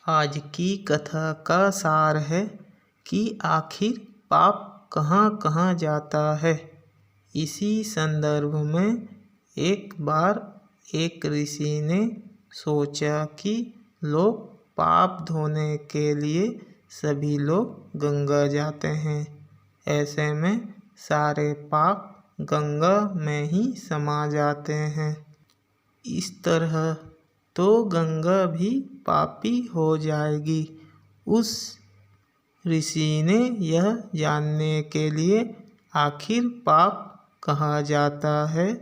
आज की कथा का सार है कि आखिर पाप कहाँ कहाँ जाता है। इसी संदर्भ में एक बार एक ऋषि ने सोचा कि लोग पाप धोने के लिए सभी लोग गंगा जाते हैं। ऐसे में सारे पाप गंगा में ही समा जाते हैं। इस तरह तो गंगा भी पापी हो जाएगी। उस ऋषि ने यह जानने के लिए आखिर पाप कहाँ जाता है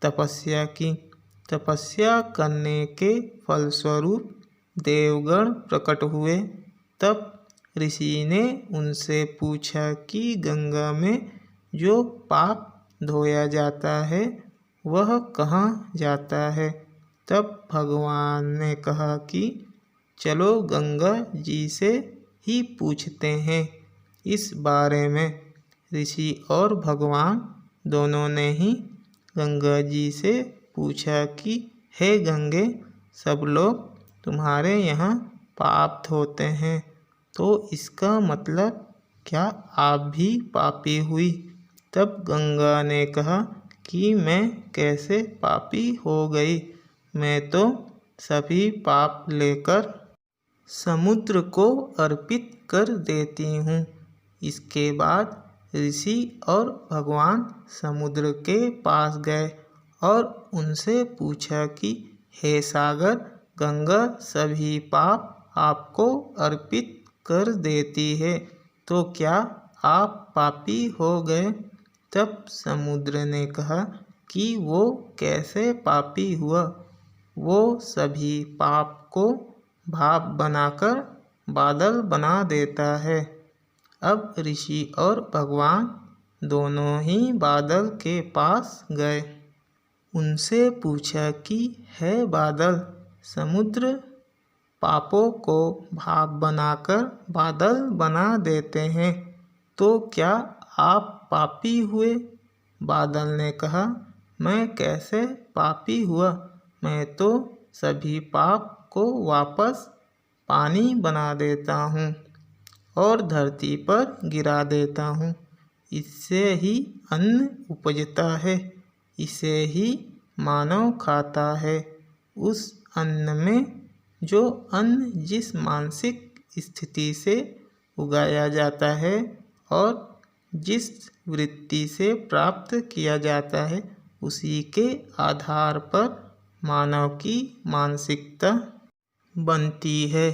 तपस्या की। तपस्या करने के फलस्वरूप देवगण प्रकट हुए। तब ऋषि ने उनसे पूछा कि गंगा में जो पाप धोया जाता है वह कहाँ जाता है। तब भगवान ने कहा कि चलो गंगा जी से ही पूछते हैं इस बारे में। ऋषि और भगवान दोनों ने ही गंगा जी से पूछा कि हे गंगे, सब लोग तुम्हारे यहाँ पाप धोते हैं, तो इसका मतलब क्या आप भी पापी हुई। तब गंगा ने कहा कि मैं कैसे पापी हो गई, मैं तो सभी पाप लेकर समुद्र को अर्पित कर देती हूँ। इसके बाद ऋषि और भगवान समुद्र के पास गए और उनसे पूछा कि हे सागर, गंगा सभी पाप आपको अर्पित कर देती है, तो क्या आप पापी हो गए। तब समुद्र ने कहा कि वो कैसे पापी हुआ। वो सभी पाप को भाप बनाकर बादल बना देता है। अब ऋषि और भगवान दोनों ही बादल के पास गए। उनसे पूछा कि हे बादल, समुद्र पापों को भाप बनाकर बादल बना देते हैं, तो क्या आप पापी हुए। बादल ने कहा, मैं कैसे पापी हुआ, मैं तो सभी पाप को वापस पानी बना देता हूँ और धरती पर गिरा देता हूँ। इससे ही अन्न उपजता है, इसे ही मानव खाता है। उस अन्न में जो अन्न जिस मानसिक स्थिति से उगाया जाता है और जिस वृत्ति से प्राप्त किया जाता है, उसी के आधार पर मानव की मानसिकता बनती है।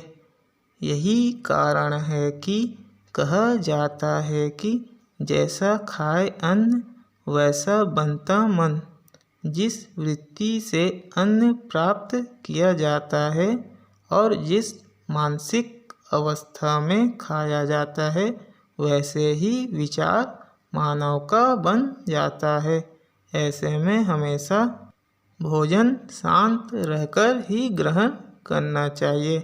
यही कारण है कि कहा जाता है कि जैसा खाए अन्न वैसा बनता मन। जिस वृत्ति से अन्न प्राप्त किया जाता है और जिस मानसिक अवस्था में खाया जाता है, वैसे ही विचार मानव का बन जाता है। ऐसे में हमेशा भोजन शांत रहकर ही ग्रहण करना चाहिए।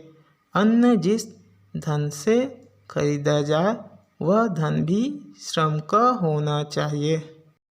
अन्न जिस धन से खरीदा जाए वह धन भी श्रम का होना चाहिए।